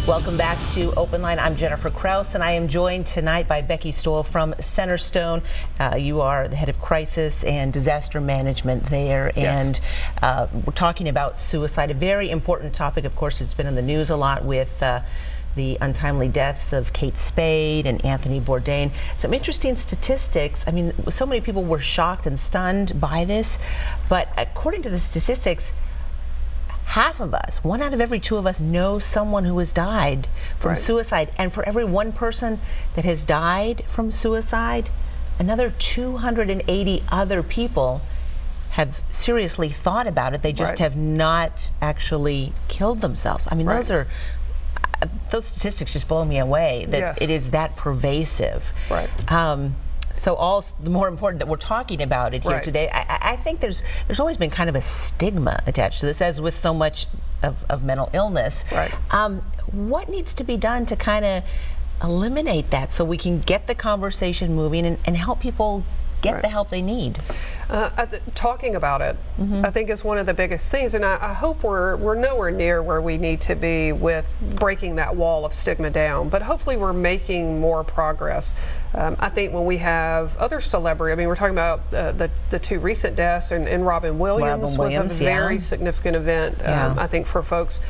Welcome back to OpenLine. I'm Jennifer Krause, and I am joined tonight by Becky Stoll from Centerstone. You are the head of crisis and disaster management there, Yes. and we're talking about suicide, a very important topic. Of course, it's been in the news a lot with the untimely deaths of Kate Spade and Anthony Bourdain. Some interesting statistics. I mean, so many people were shocked and stunned by this, but according to the statistics, half of us, 1 out of every 2 of us, know someone who has died from suicide. And for every 1 person that has died from suicide, another 280 other people have seriously thought about it. They just have not actually killed themselves. I mean, those statistics just blow me away, that it is that pervasive. So all the more important that we're talking about it here today. I think there's always been kind of a stigma attached to this, as with so much of mental illness. What needs to be done to kind of eliminate that so we can get the conversation moving and help people get the help they need? Talking about it, I think, is one of the biggest things, and I hope we're nowhere near where we need to be with breaking that wall of stigma down, but hopefully we're making more progress. I think when we have other celebrity, I mean, we're talking about the 2 recent deaths, and Robin Williams was a very significant event, I think, for folks.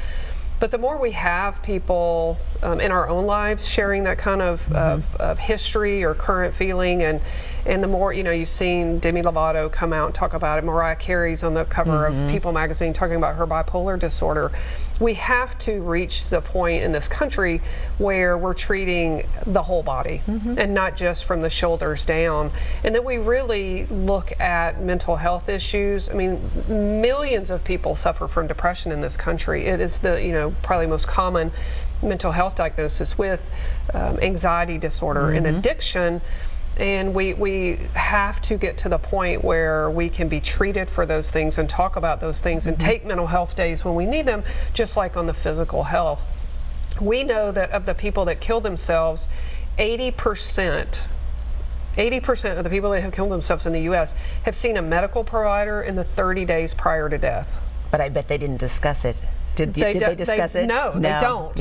But the more we have people in our own lives sharing that kind of history or current feeling, and the more, you know, you've seen Demi Lovato come out and talk about it. Mariah Carey's on the cover of People magazine talking about her bipolar disorder. We have to reach the point in this country where we're treating the whole body and not just from the shoulders down, and that we really look at mental health issues. I mean, millions of people suffer from depression in this country. It is the, you know, probably most common mental health diagnosis, with anxiety disorder and addiction. And we have to get to the point where we can be treated for those things and talk about those things and take mental health days when we need them, just like on the physical health. We know that of the people that kill themselves, 80% of the people that have killed themselves in the U.S. have seen a medical provider in the 30 days prior to death. But I bet they didn't discuss it. Did they discuss it? No, they don't.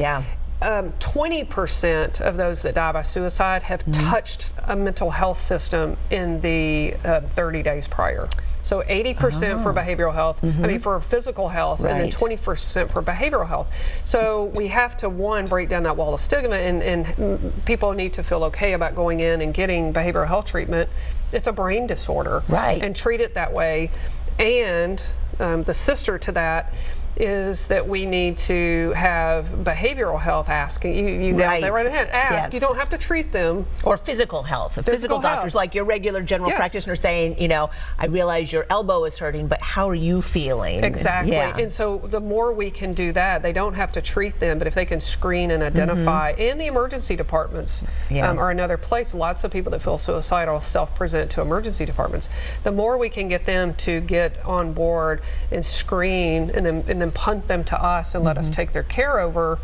20% of those that die by suicide have touched a mental health system in the 30 days prior. So 80% for behavioral health, I mean, for physical health, and then 20% for behavioral health. So we have to, one, break down that wall of stigma, and people need to feel okay about going in and getting behavioral health treatment. It's a brain disorder, and treat it that way. And the sister to that is that we need to have behavioral health asking. You nailed that right ahead. Ask. You don't have to treat them. Or physical health. Physical doctors, like your regular general practitioner, saying, you know, I realize your elbow is hurting, but how are you feeling? Exactly. And so the more we can do that, they don't have to treat them, but if they can screen and identify, and the emergency departments are another place. Lots of people that feel suicidal self-present to emergency departments. The more we can get them to get on board and screen, and then punt them to us and let us take their care over,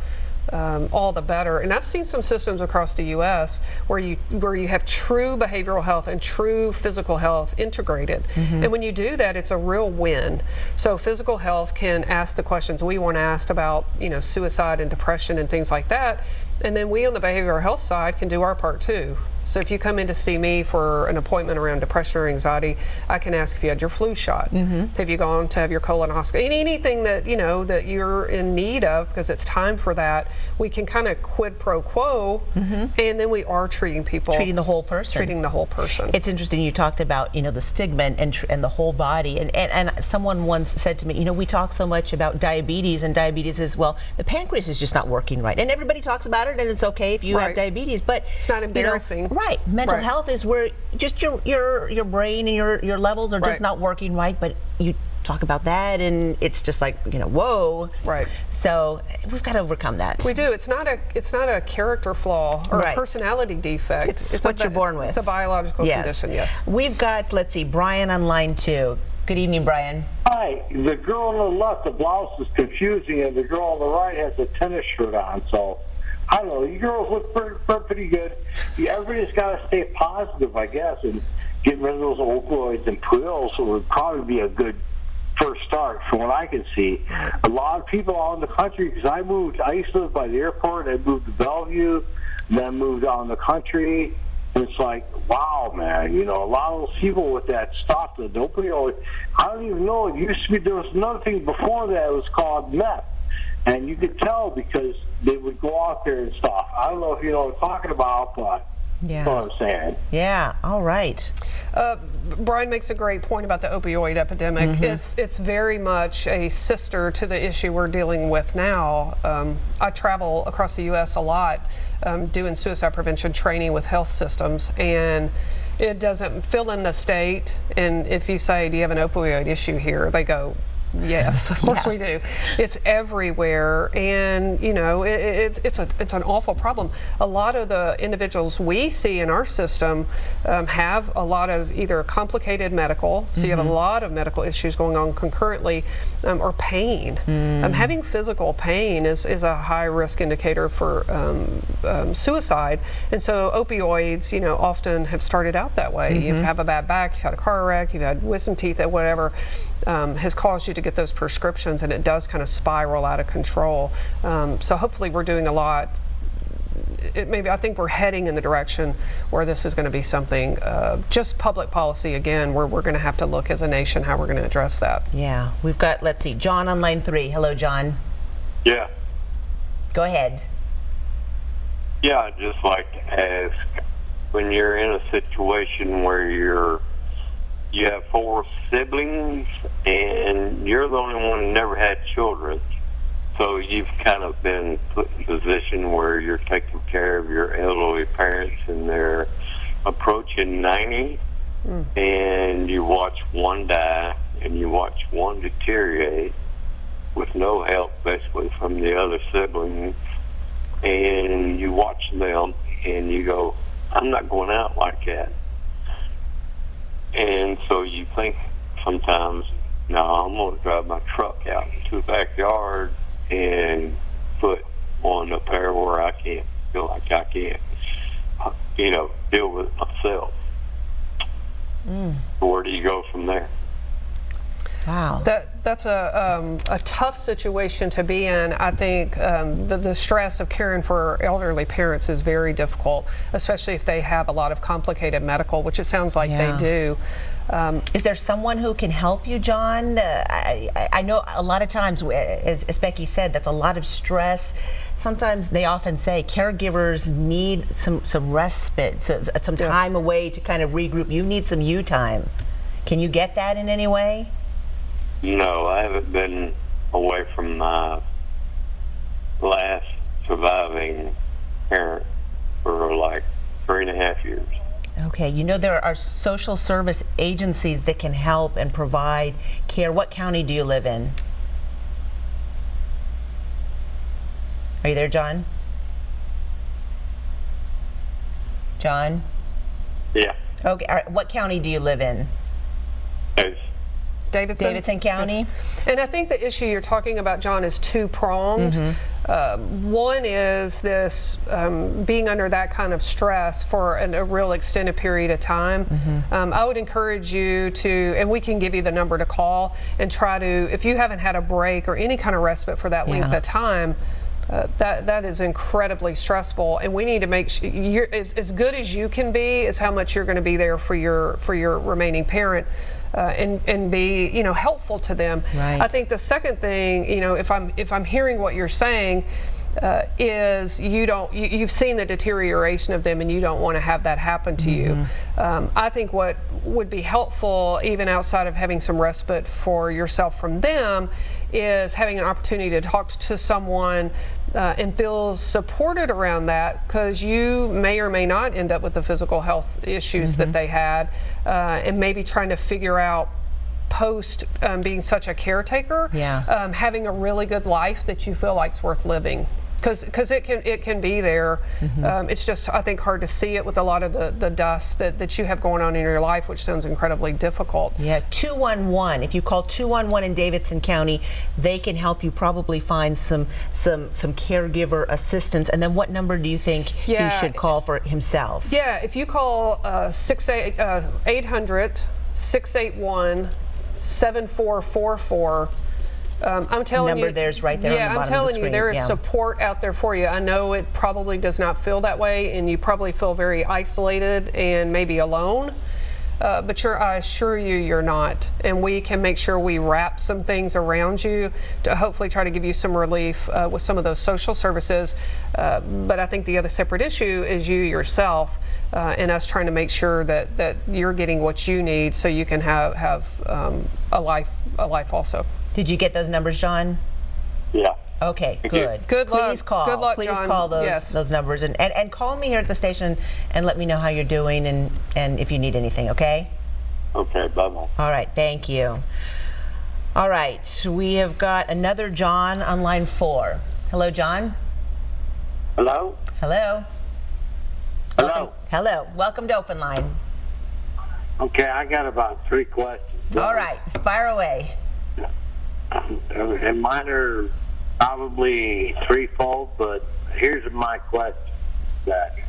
all the better. And I've seen some systems across the U.S. where you have true behavioral health and true physical health integrated. And when you do that, it's a real win. So physical health can ask the questions we want asked about, you know, suicide and depression and things like that. And then we on the behavioral health side can do our part too. So if you come in to see me for an appointment around depression or anxiety, I can ask if you had your flu shot. Have you gone to have your colonoscopy? Anything that, you know, that you're in need of, because it's time for that. We can kind of quid pro quo, and then we are treating people. Treating the whole person. Treating the whole person. It's interesting, you talked about, you know, the stigma and the whole body. And someone once said to me, you know, we talk so much about diabetes, and diabetes is, well, the pancreas is just not working right. And everybody talks about it, and it's okay if you have diabetes, but it's not embarrassing. You know, mental health is where just your brain and your levels are just not working right, but you talk about that and it's just like, you know, whoa. So we've got to overcome that. We do. It's not a character flaw or a personality defect. It's what you're born with. It's a biological condition, yes. We've got, let's see, Brian on line 2. Good evening, Brian. Hi. The girl on the left, the blouse is confusing, and the girl on the right has a tennis shirt on, so I don't know. You girls look pretty good. Everybody's got to stay positive, I guess, and get rid of those opioids and pills would probably be a good first start, from what I can see. A lot of people out in the country, because I used to live by the airport, I moved to Bellevue, and then moved out in the country. It's like, wow, man, you know, a lot of those people with that stuff, the opioid, I don't even know, it used to be, there was another thing before that, it was called meth. And you could tell because they would go out there and stuff. I don't know if you know what I'm talking about, but yeah. that's what I'm saying. Yeah, all right. Brian makes a great point about the opioid epidemic. It's very much a sister to the issue we're dealing with now. I travel across the U.S. a lot doing suicide prevention training with health systems, and it doesn't fill in the state. And if you say, do you have an opioid issue here, they go, yes, of course we do. It's everywhere, and you know, it's an awful problem. A lot of the individuals we see in our system have a lot of either complicated medical, so you have a lot of medical issues going on concurrently, or pain. Having physical pain is a high risk indicator for suicide, and so opioids, you know, often have started out that way. You have a bad back, you've had a car wreck, you've had wisdom teeth, or whatever has caused you to get those prescriptions, and it does kind of spiral out of control. So hopefully we're doing a lot. I think we're heading in the direction where this is going to be something, just public policy again, where we're going to have to look as a nation how we're going to address that. Yeah, we've got, let's see, John on line 3. Hello, John. Yeah. Go ahead. Yeah, I'd just like to ask, when you're in a situation where you have 4 siblings and you're the only one who never had children, so you've kind of been put in a position where you're taking care of your elderly parents and they're approaching 90, and you watch one die and you watch one deteriorate with no help basically from the other siblings, and you watch them and you go, I'm not going out like that. And so you think sometimes, no, I'm going to drive my truck out into the backyard and put on a pair where I can't feel like I can't, you know, deal with myself. Where do you go from there? Wow. That's a tough situation to be in. I think the stress of caring for elderly parents is very difficult, especially if they have a lot of complicated medical, which it sounds like they do. Is there someone who can help you, John? I know a lot of times, as Becky said, that's a lot of stress. Sometimes they often say caregivers need some respite, some time away to kind of regroup. You need some you time. Can you get that in any way? No, I haven't been away from my last surviving parent for like 3.5 years. Okay, you know there are social service agencies that can help and provide care. What county do you live in? Are you there, John? John? Yeah. Okay, all right. What county do you live in? Davidson County. And I think the issue you're talking about, John, is two-pronged. One is this being under that kind of stress for a real extended period of time. I would encourage you to, and we can give you the number to call and try to, if you haven't had a break or any kind of respite for that length of time, that is incredibly stressful, and we need to make sure you're as good as you can be is how much you're going to be there for your remaining parent. And be, you know, helpful to them. Right. I think the second thing, you know, if I'm hearing what you're saying, is you've seen the deterioration of them and you don't want to have that happen to you. I think what would be helpful, even outside of having some respite for yourself from them, is having an opportunity to talk to someone and feel supported around that, because you may or may not end up with the physical health issues that they had, and maybe trying to figure out post being such a caretaker, having a really good life that you feel like is worth living. Because it can be there. It's just, I think, hard to see it with a lot of the dust that you have going on in your life, which sounds incredibly difficult. Yeah, 211. If you call 211 in Davidson County, they can help you probably find some caregiver assistance. And then what number do you think he should call for himself? Yeah, if you call 800-681 7444. I'm telling you, there's right there. Yeah, on the I'm telling you, there is support out there for you. I know it probably does not feel that way, and you probably feel very isolated and maybe alone. But I assure you, you're not. And we can make sure we wrap some things around you to hopefully try to give you some relief with some of those social services. But I think the other separate issue is you yourself and us trying to make sure that you're getting what you need so you can have a life also. Did you get those numbers, John? Yeah. Okay, good. Good luck. Please call. Good luck, Please John. call those Yes. those numbers and call me here at the station and let me know how you're doing and if you need anything, okay? Okay, bye-bye. All right, thank you. All right, we have got another John on line 4. Hello, John. Hello? Hello. Hello? Hello. Welcome to OpenLine. Okay, I got about 3 questions. All right, fire away. And mine are probably threefold, but here's my question, Zach.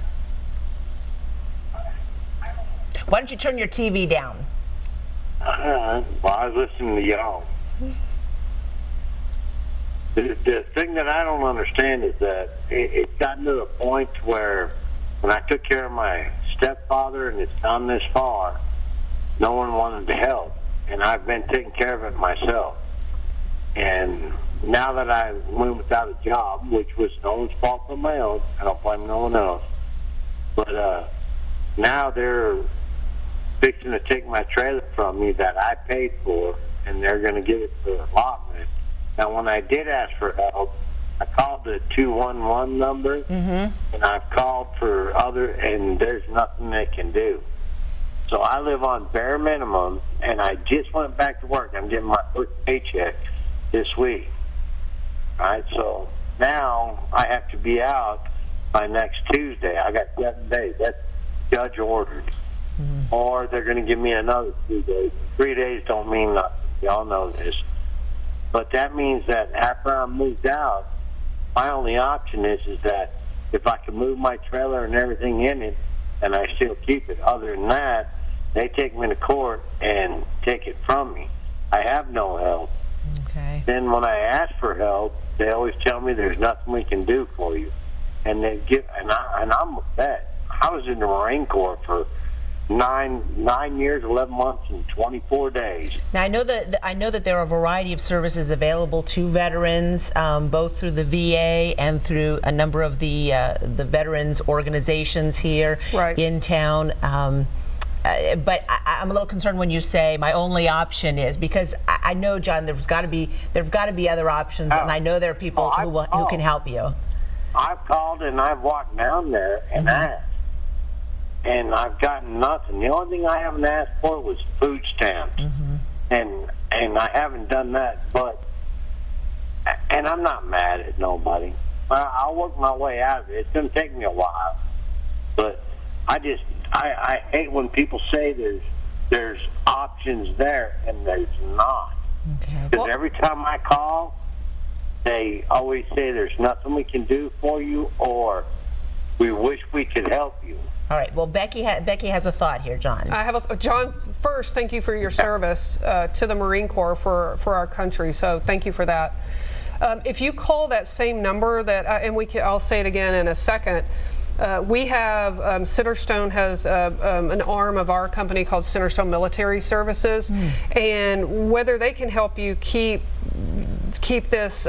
Why don't you turn your TV down? Well, I was listening to y'all. The thing that I don't understand is that it's gotten to the point where when I took care of my stepfather and it's gone this far, no one wanted to help. And I've been taking care of it myself. And now that I went without a job, which was no one's fault but my own, I don't blame no one else. But now they're fixing to take my trailer from me that I paid for, and they're going to give it for allotment. Now, when I did ask for help, I called the 211 number, and I've called for other, and there's nothing they can do. So I live on bare minimum, and I just went back to work. I'm getting my first paycheck this week. All right, so now I have to be out by next Tuesday. I got 7 days. That's judge ordered. Or they're going to give me another 2 days. 3 days don't mean nothing. Y'all know this. But that means that after I'm moved out, my only option is that if I can move my trailer and everything in it, and I still keep it. Other than that, they take me to court and take it from me. I have no help. Okay. Then when I ask for help, they always tell me there's nothing we can do for you. And they give, and I'm a vet. I was in the Marine Corps for 9 years, 11 months, and 24 days. Now I know that there are a variety of services available to veterans, both through the VA and through a number of the veterans organizations here in town. But I'm a little concerned when you say my only option is, because I know, John, there's got to be other options, and I know there are people who can help you. I've called and I've walked down there and asked, and I've gotten nothing. The only thing I haven't asked for was food stamps, and I haven't done that. And I'm not mad at nobody. I'll work my way out of it. It's going to take me a while, but I hate when people say there's options there and there's not. Okay. Because every time I call, they always say there's nothing we can do for you, or we wish we could help you. All right. Well, Becky has a thought here, John. I have John. First, thank you for your service to the Marine Corps for our country. So thank you for that. If you call that same number I'll say it again in a second. We have Centerstone has an arm of our company called Centerstone Military Services, and whether they can help you keep this.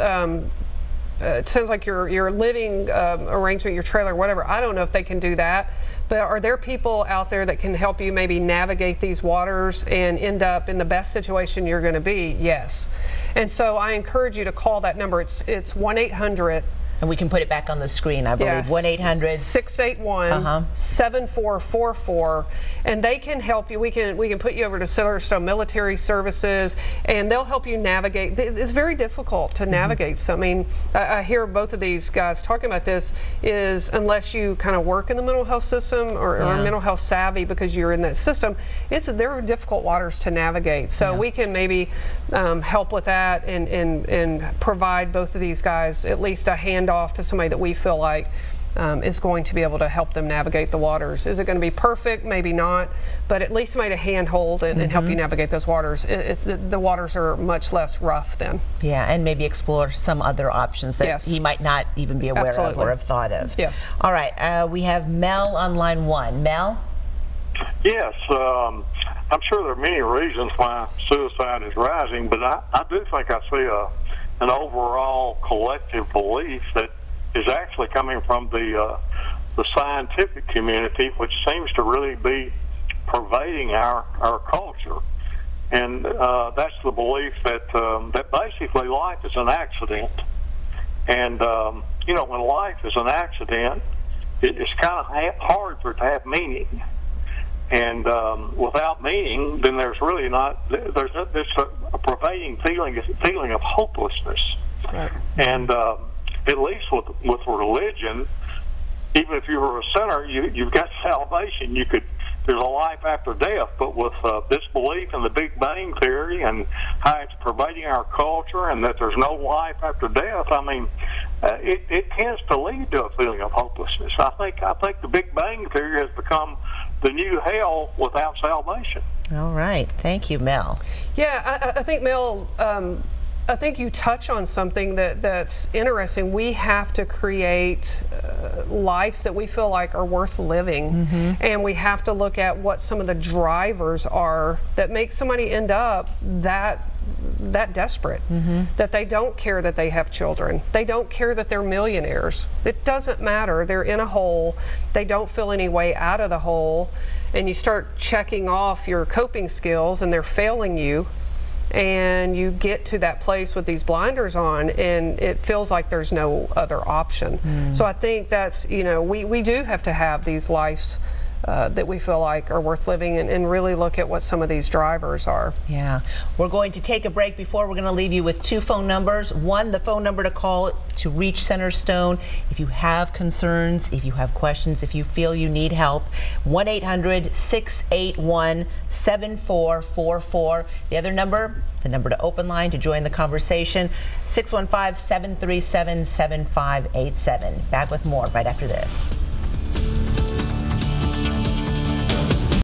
It sounds like your living arrangement, your trailer, whatever. I don't know if they can do that, but are there people out there that can help you maybe navigate these waters and end up in the best situation you're going to be? Yes. And so I encourage you to call that number. It's 1-800. And we can put it back on the screen, I believe. 1-800-681-7444, and they can help you. We can put you over to Centerstone Military Services, and they'll help you navigate. It's very difficult to navigate. So I mean, I hear both of these guys talking about this. Is unless you kind of work in the mental health system or are mental health savvy because you're in that system, there are difficult waters to navigate. So we can maybe help with that and provide both of these guys at least a hand off to somebody that we feel like is going to be able to help them navigate the waters. Is it going to be perfect? Maybe not, but at least made a handhold and help you navigate those waters. The waters are much less rough then. Yeah, and maybe explore some other options that he might not even be aware of or have thought of. Yes. All right, we have Mel on line 1. Mel? Yes, I'm sure there are many reasons why suicide is rising, but I do think I see an overall collective belief that is actually coming from the scientific community, which seems to really be pervading our culture. And that's the belief that that basically life is an accident. And, you know, when life is an accident, it's kind of hard for it to have meaning. And without meaning, then there's really not, there's a pervading feeling of hopelessness. Right. And at least with religion, even if you were a sinner, you've got salvation. There's a life after death. But with this belief in the Big Bang Theory and how it's pervading our culture and that there's no life after death, I mean, it tends to lead to a feeling of hopelessness. I think the Big Bang Theory has become the new hell without salvation. All right. Thank you, Mel. Yeah, I think, Mel, I think you touch on something that's interesting. We have to create lives that we feel like are worth living, and we have to look at what some of the drivers are that make somebody end up that desperate, that they don't care that they have children, they don't care that they're millionaires. It doesn't matter. They're in a hole. They don't feel any way out of the hole, and you start checking off your coping skills and they're failing you. And you get to that place with these blinders on and it feels like there's no other option. So I think that's, you know, we do have to have these lives that we feel like are worth living and really look at what some of these drivers are. Yeah. We're going to take a break. Before, we're going to leave you with 2 phone numbers. One, the phone number to call to reach Centerstone if you have concerns, if you have questions, if you feel you need help. 1-800-681-7444. The other number, the number to OpenLine to join the conversation, 615-737-7587. Back with more right after this.